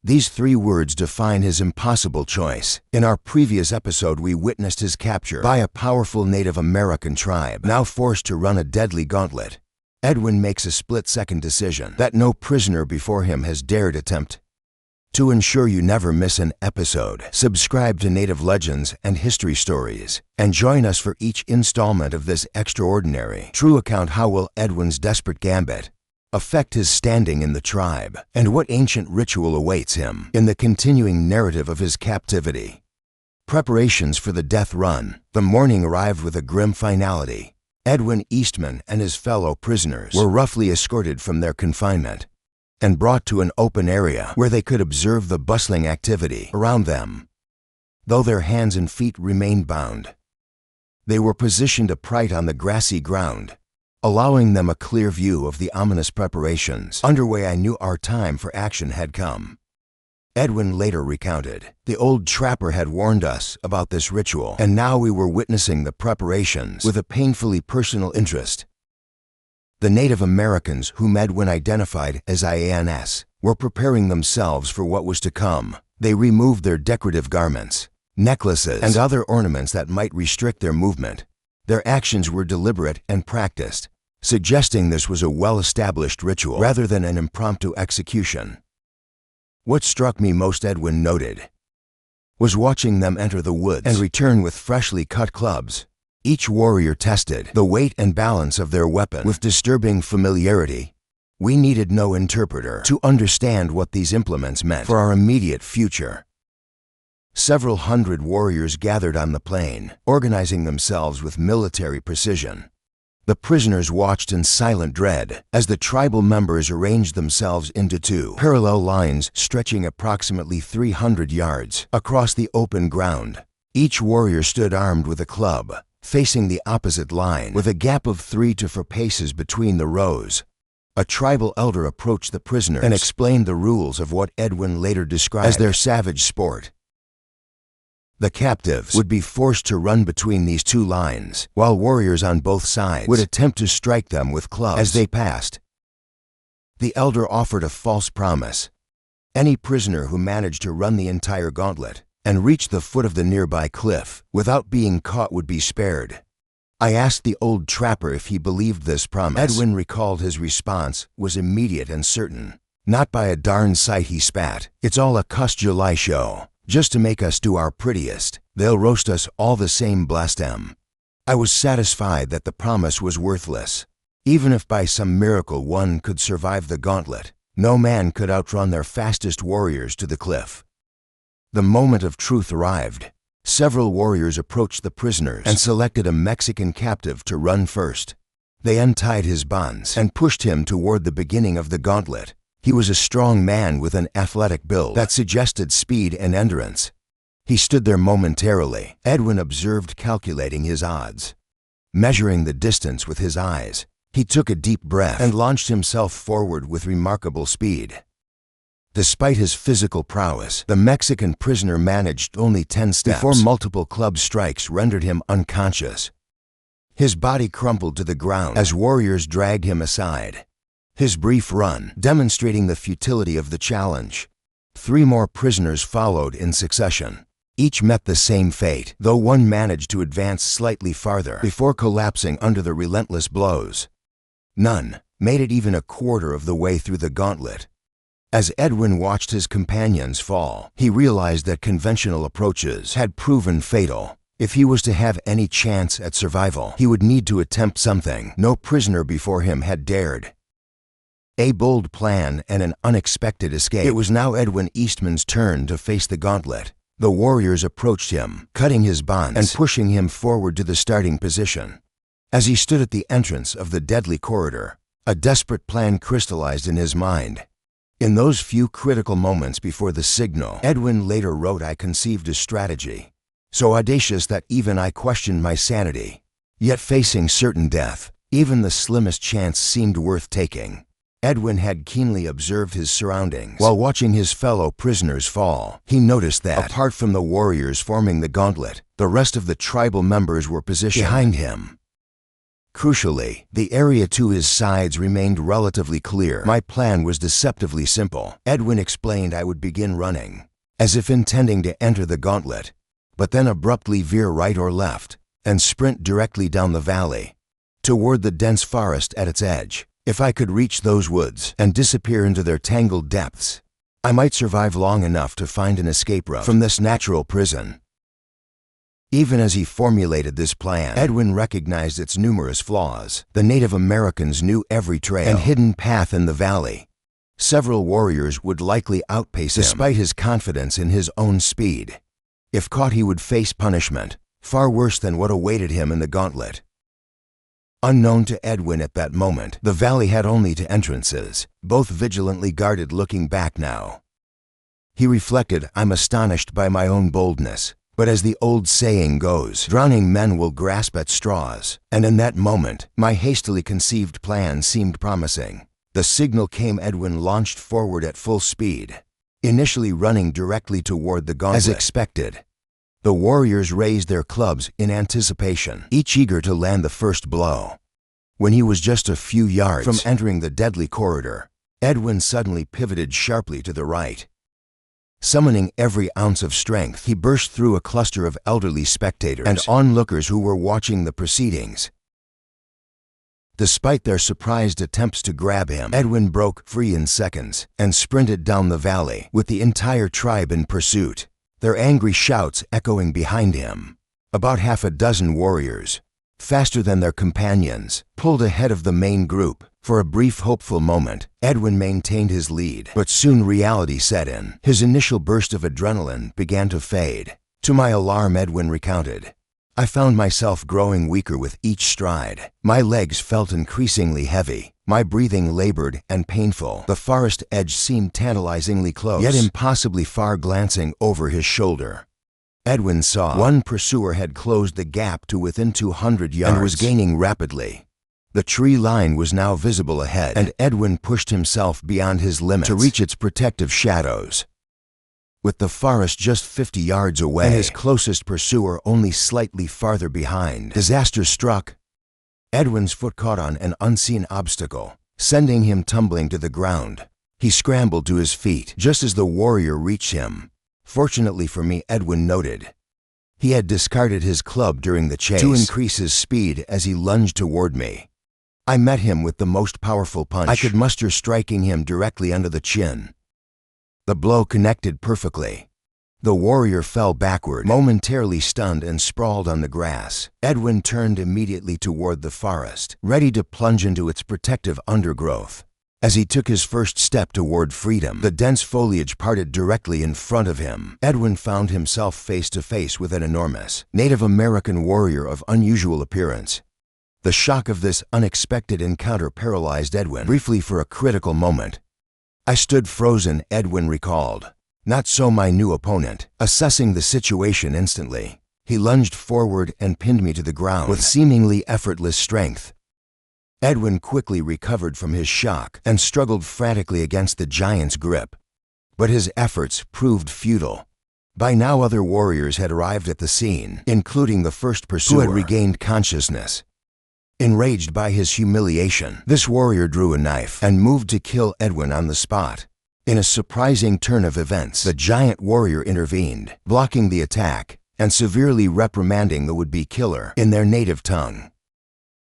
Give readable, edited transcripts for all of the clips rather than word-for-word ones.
These 3 words define his impossible choice. In our previous episode, we witnessed his capture by a powerful Native American tribe, now forced to run a deadly gauntlet. Edwin makes a split-second decision that no prisoner before him has dared attempt. To ensure you never miss an episode, subscribe to Native Legends and History Stories, and join us for each installment of this extraordinary, true account. How will Edwin's desperate gambit affect his standing in the tribe, and what ancient ritual awaits him in the continuing narrative of his captivity? Preparations for the death run. The morning arrived with a grim finality. Edwin Eastman and his fellow prisoners were roughly escorted from their confinement and brought to an open area where they could observe the bustling activity around them. Though their hands and feet remained bound, they were positioned upright on the grassy ground, allowing them a clear view of the ominous preparations underway. I knew our time for action had come. Edwin later recounted, the old trapper had warned us about this ritual, and now we were witnessing the preparations with a painfully personal interest. The Native Americans, whom Edwin identified as IANS, were preparing themselves for what was to come. They removed their decorative garments, necklaces, and other ornaments that might restrict their movement. Their actions were deliberate and practiced, suggesting this was a well-established ritual rather than an impromptu execution. What struck me most, Edwin noted, was watching them enter the woods and return with freshly cut clubs. Each warrior tested the weight and balance of their weapon with disturbing familiarity. We needed no interpreter to understand what these implements meant for our immediate future. Several hundred warriors gathered on the plain, organizing themselves with military precision. The prisoners watched in silent dread as the tribal members arranged themselves into 2 parallel lines stretching approximately 300 yards across the open ground. Each warrior stood armed with a club, facing the opposite line, with a gap of 3 to 4 paces between the rows. A tribal elder approached the prisoners and explained the rules of what Edwin later described as their savage sport. The captives would be forced to run between these 2 lines, while warriors on both sides would attempt to strike them with clubs as they passed. The elder offered a false promise. Any prisoner who managed to run the entire gauntlet and reach the foot of the nearby cliff without being caught would be spared. I asked the old trapper if he believed this promise. Edwin recalled his response was immediate and certain. Not by a darn sight, he spat. It's all a cussed July show, just to make us do our prettiest. They'll roast us all the same, blast them. I was satisfied that the promise was worthless. Even if by some miracle one could survive the gauntlet, no man could outrun their fastest warriors to the cliff. The moment of truth arrived. Several warriors approached the prisoners and selected a Mexican captive to run first. They untied his bonds and pushed him toward the beginning of the gauntlet. He was a strong man with an athletic build that suggested speed and endurance. He stood there momentarily. Edwin observed, calculating his odds. Measuring the distance with his eyes, he took a deep breath and launched himself forward with remarkable speed. Despite his physical prowess, the Mexican prisoner managed only 10 steps before multiple club strikes rendered him unconscious. His body crumpled to the ground as warriors dragged him aside. His brief run, demonstrating the futility of the challenge. 3 more prisoners followed in succession. Each met the same fate, though one managed to advance slightly farther before collapsing under the relentless blows. None made it even a quarter of the way through the gauntlet. As Edwin watched his companions fall, he realized that conventional approaches had proven fatal. If he was to have any chance at survival, he would need to attempt something no prisoner before him had dared. A bold plan and an unexpected escape. It was now Edwin Eastman's turn to face the gauntlet. The warriors approached him, cutting his bonds and pushing him forward to the starting position. As he stood at the entrance of the deadly corridor, a desperate plan crystallized in his mind. In those few critical moments before the signal, Edwin later wrote, I conceived a strategy so audacious that even I questioned my sanity. Yet facing certain death, even the slimmest chance seemed worth taking. Edwin had keenly observed his surroundings. While watching his fellow prisoners fall, he noticed that, apart from the warriors forming the gauntlet, the rest of the tribal members were positioned behind him. Crucially, the area to his sides remained relatively clear. My plan was deceptively simple. Edwin explained I would begin running, as if intending to enter the gauntlet, but then abruptly veer right or left and sprint directly down the valley, toward the dense forest at its edge. If I could reach those woods and disappear into their tangled depths, I might survive long enough to find an escape route from this natural prison. Even as he formulated this plan, Edwin recognized its numerous flaws. The Native Americans knew every trail and hidden path in the valley. Several warriors would likely outpace him, despite his confidence in his own speed. If caught, he would face punishment, far worse than what awaited him in the gauntlet. Unknown to Edwin at that moment, the valley had only two entrances, both vigilantly guarded. Looking back now, he reflected, I'm astonished by my own boldness. But as the old saying goes, drowning men will grasp at straws. And in that moment, my hastily conceived plan seemed promising. The signal came. Edwin launched forward at full speed, initially running directly toward the gauntlet. As expected, the warriors raised their clubs in anticipation, each eager to land the first blow. When he was just a few yards from entering the deadly corridor, Edwin suddenly pivoted sharply to the right. Summoning every ounce of strength, he burst through a cluster of elderly spectators and onlookers who were watching the proceedings. Despite their surprised attempts to grab him, Edwin broke free in seconds and sprinted down the valley, with the entire tribe in pursuit, their angry shouts echoing behind him. About half a dozen warriors, faster than their companions, pulled ahead of the main group. For a brief, hopeful moment, Edwin maintained his lead, but soon reality set in. His initial burst of adrenaline began to fade. To my alarm, Edwin recounted, I found myself growing weaker with each stride. My legs felt increasingly heavy, my breathing labored and painful. The forest edge seemed tantalizingly close, yet impossibly far. Glancing over his shoulder, Edwin saw one pursuer had closed the gap to within 200 yards and was gaining rapidly. The tree line was now visible ahead, and Edwin pushed himself beyond his limits to reach its protective shadows. With the forest just 50 yards away and his closest pursuer only slightly farther behind, disaster struck. Edwin's foot caught on an unseen obstacle, sending him tumbling to the ground. He scrambled to his feet just as the warrior reached him. Fortunately for me, Edwin noted, he had discarded his club during the chase to increase his speed as he lunged toward me. I met him with the most powerful punch I could muster, striking him directly under the chin. The blow connected perfectly. The warrior fell backward, momentarily stunned, and sprawled on the grass. Edwin turned immediately toward the forest, ready to plunge into its protective undergrowth. As he took his first step toward freedom, the dense foliage parted directly in front of him. Edwin found himself face to face with an enormous Native American warrior of unusual appearance. The shock of this unexpected encounter paralyzed Edwin briefly for a critical moment. I stood frozen, Edwin recalled. Not so my new opponent. Assessing the situation instantly, he lunged forward and pinned me to the ground with seemingly effortless strength. Edwin quickly recovered from his shock and struggled frantically against the giant's grip. But his efforts proved futile. By now other warriors had arrived at the scene, including the first pursuer, who had regained consciousness. Enraged by his humiliation, this warrior drew a knife and moved to kill Edwin on the spot. In a surprising turn of events, the giant warrior intervened, blocking the attack and severely reprimanding the would-be killer in their native tongue.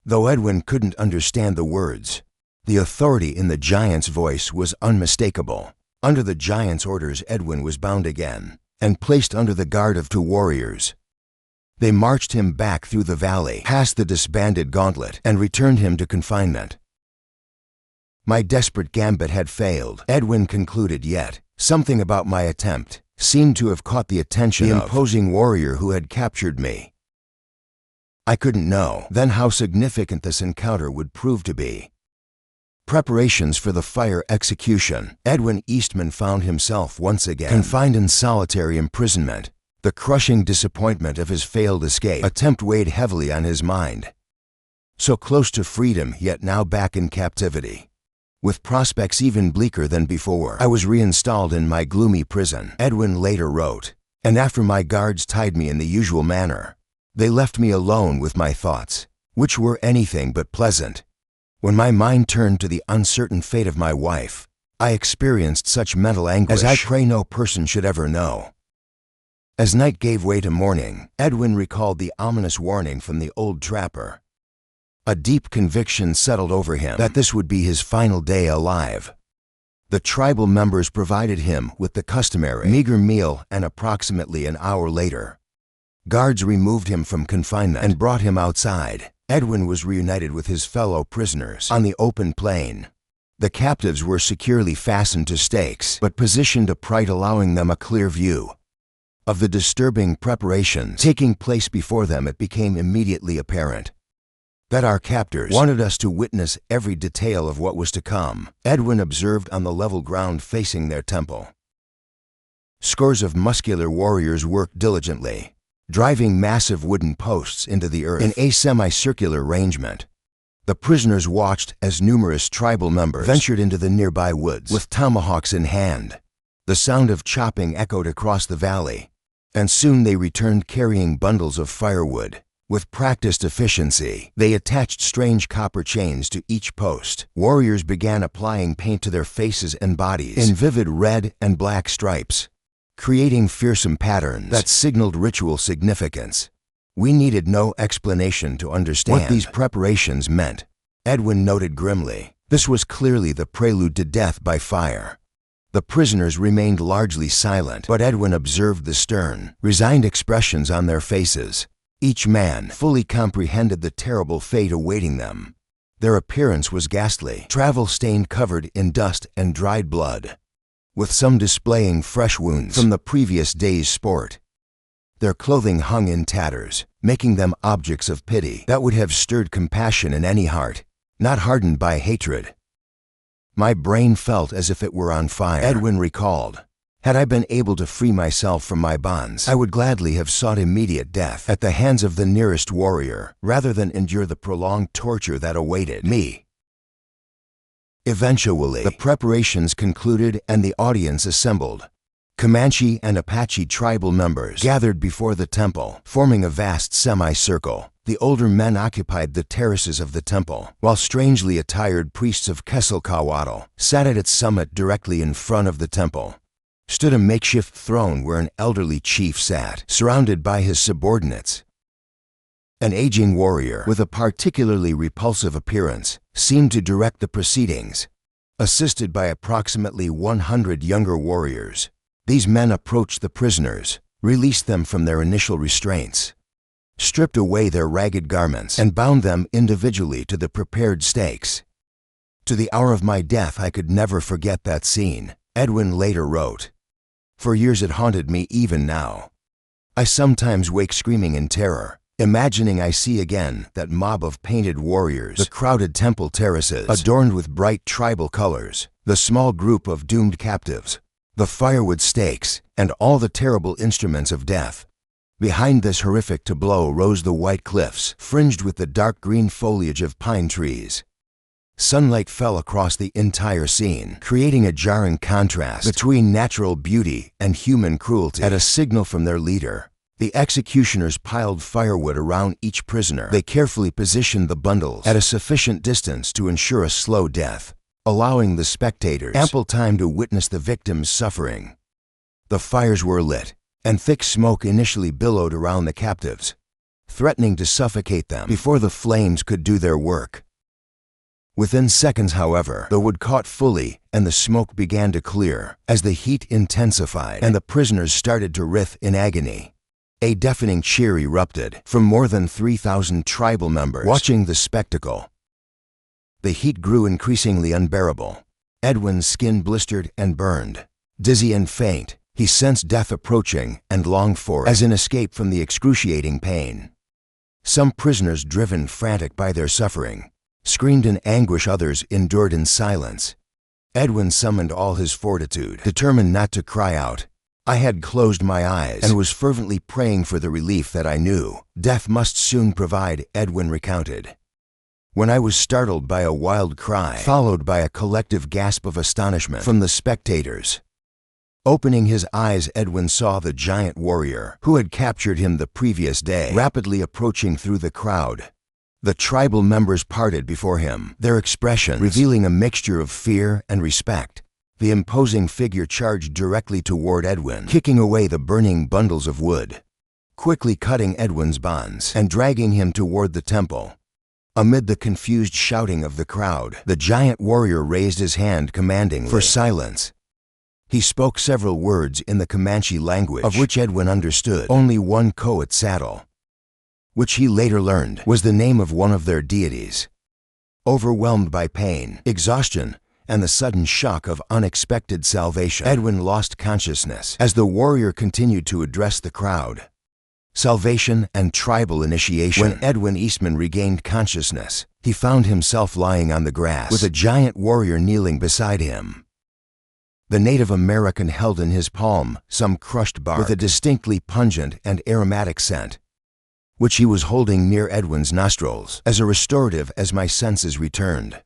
Though Edwin couldn't understand the words, the authority in the giant's voice was unmistakable. Under the giant's orders, Edwin was bound again and placed under the guard of two warriors. They marched him back through the valley, past the disbanded gauntlet, and returned him to confinement. My desperate gambit had failed, Edwin concluded, yet something about my attempt seemed to have caught the attention of the imposing warrior who had captured me. I couldn't know then how significant this encounter would prove to be. Preparations for the fire execution. Edwin Eastman found himself once again confined in solitary imprisonment. The crushing disappointment of his failed escape attempt weighed heavily on his mind. So close to freedom, yet now back in captivity. With prospects even bleaker than before, I was reinstalled in my gloomy prison. Edwin later wrote, and after my guards tied me in the usual manner, they left me alone with my thoughts. which were anything but pleasant. When my mind turned to the uncertain fate of my wife, I experienced such mental anguish as I pray no person should ever know. As night gave way to morning, Edwin recalled the ominous warning from the old trapper. A deep conviction settled over him that this would be his final day alive. The tribal members provided him with the customary meager meal, and approximately an hour later, guards removed him from confinement and brought him outside. Edwin was reunited with his fellow prisoners on the open plain. The captives were securely fastened to stakes, but positioned upright, allowing them a clear view of the disturbing preparations taking place before them. It became immediately apparent that our captors wanted us to witness every detail of what was to come. Edwin observed on the level ground facing their temple. Scores of muscular warriors worked diligently, driving massive wooden posts into the earth in a semicircular arrangement. The prisoners watched as numerous tribal members ventured into the nearby woods with tomahawks in hand. The sound of chopping echoed across the valley, and soon they returned carrying bundles of firewood. With practiced efficiency, they attached strange copper chains to each post. Warriors began applying paint to their faces and bodies in vivid red and black stripes, creating fearsome patterns that signaled ritual significance. We needed no explanation to understand what these preparations meant. Edwin noted grimly. This was clearly the prelude to death by fire. The prisoners remained largely silent, but Edwin observed the stern, resigned expressions on their faces. Each man fully comprehended the terrible fate awaiting them. Their appearance was ghastly, travel-stained, covered in dust and dried blood, with some displaying fresh wounds from the previous day's sport. Their clothing hung in tatters, making them objects of pity that would have stirred compassion in any heart, not hardened by hatred. My brain felt as if it were on fire, Edwin recalled. Had I been able to free myself from my bonds, I would gladly have sought immediate death at the hands of the nearest warrior, rather than endure the prolonged torture that awaited me. Eventually, the preparations concluded and the audience assembled. Comanche and Apache tribal members gathered before the temple, forming a vast semicircle. The older men occupied the terraces of the temple, while strangely attired priests of Quetzalcoatl sat at its summit. Directly in front of the temple stood a makeshift throne where an elderly chief sat, surrounded by his subordinates. An aging warrior with a particularly repulsive appearance seemed to direct the proceedings, assisted by approximately 100 younger warriors. These men approached the prisoners, released them from their initial restraints, stripped away their ragged garments, and bound them individually to the prepared stakes. To the hour of my death, I could never forget that scene, Edwin later wrote. For years it haunted me even now. I sometimes wake screaming in terror, imagining I see again that mob of painted warriors, the crowded temple terraces adorned with bright tribal colors, the small group of doomed captives, the firewood stakes, and all the terrible instruments of death. Behind this horrific tableau rose the white cliffs, fringed with the dark green foliage of pine trees. Sunlight fell across the entire scene, creating a jarring contrast between natural beauty and human cruelty. At a signal from their leader, the executioners piled firewood around each prisoner. They carefully positioned the bundles at a sufficient distance to ensure a slow death, allowing the spectators ample time to witness the victims' suffering. The fires were lit, and thick smoke initially billowed around the captives, threatening to suffocate them before the flames could do their work. Within seconds, however, the wood caught fully and the smoke began to clear as the heat intensified and the prisoners started to writhe in agony. A deafening cheer erupted from more than 3,000 tribal members watching the spectacle. The heat grew increasingly unbearable. Edwin's skin blistered and burned. Dizzy and faint, he sensed death approaching and longed for it as an escape from the excruciating pain. Some prisoners, driven frantic by their suffering, screamed in anguish. Others endured in silence. Edwin summoned all his fortitude, determined not to cry out. I had closed my eyes and was fervently praying for the relief that I knew death must soon provide, Edwin recounted. When I was startled by a wild cry, followed by a collective gasp of astonishment from the spectators. Opening his eyes, Edwin saw the giant warrior who had captured him the previous day rapidly approaching through the crowd. The tribal members parted before him, their expressions revealing a mixture of fear and respect. The imposing figure charged directly toward Edwin, kicking away the burning bundles of wood, quickly cutting Edwin's bonds and dragging him toward the temple. Amid the confused shouting of the crowd, the giant warrior raised his hand commandingly for silence. He spoke several words in the Comanche language, of which Edwin understood only one Coat which he later learned was the name of one of their deities. Overwhelmed by pain, exhaustion, and the sudden shock of unexpected salvation, Edwin lost consciousness as the warrior continued to address the crowd. Salvation and tribal initiation. When Edwin Eastman regained consciousness, he found himself lying on the grass with a giant warrior kneeling beside him. The Native American held in his palm some crushed bark with a distinctly pungent and aromatic scent, which he was holding near Edwin's nostrils as a restorative as my senses returned.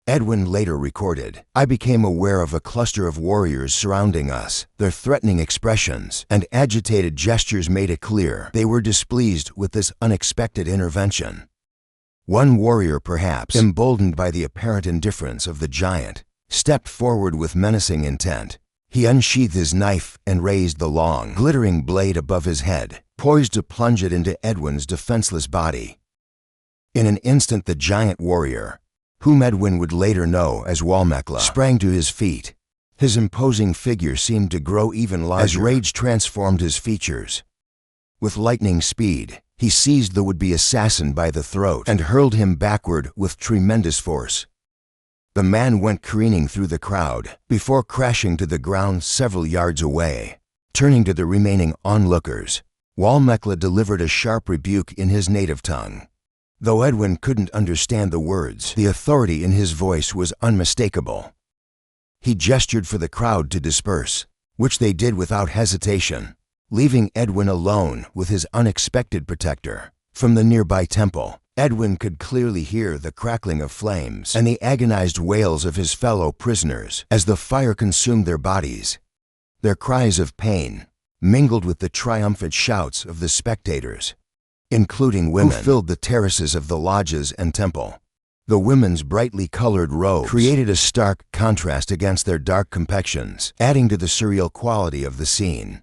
Edwin later recorded, "I became aware of a cluster of warriors surrounding us. Their threatening expressions and agitated gestures made it clear they were displeased with this unexpected intervention. One warrior, perhaps emboldened by the apparent indifference of the giant, stepped forward with menacing intent. He unsheathed his knife and raised the long, glittering blade above his head, poised to plunge it into Edwin's defenseless body. In an instant, the giant warrior, whom Edwin would later know as Walmekla, sprang to his feet. His imposing figure seemed to grow even larger as rage transformed his features. With lightning speed, he seized the would-be assassin by the throat and hurled him backward with tremendous force. The man went careening through the crowd before crashing to the ground several yards away. Turning to the remaining onlookers, Walmekla delivered a sharp rebuke in his native tongue. Though Edwin couldn't understand the words, the authority in his voice was unmistakable. He gestured for the crowd to disperse, which they did without hesitation, leaving Edwin alone with his unexpected protector. From the nearby temple, Edwin could clearly hear the crackling of flames and the agonized wails of his fellow prisoners as the fire consumed their bodies. Their cries of pain mingled with the triumphant shouts of the spectators, including women who filled the terraces of the lodges and temple. The women's brightly colored robes created a stark contrast against their dark complexions, adding to the surreal quality of the scene.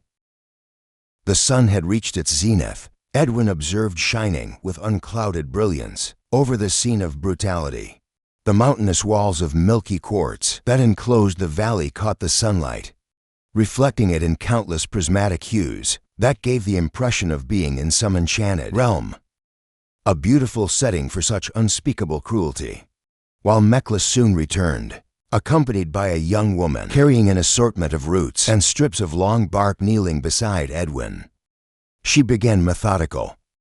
The sun had reached its zenith, Edwin observed shining with unclouded brilliance over the scene of brutality. The mountainous walls of milky quartz that enclosed the valley caught the sunlight, reflecting it in countless prismatic hues that gave the impression of being in some enchanted realm. A beautiful setting for such unspeakable cruelty. Walmekla soon returned, accompanied by a young woman carrying an assortment of roots and strips of long bark kneeling beside Edwin. She began methodical,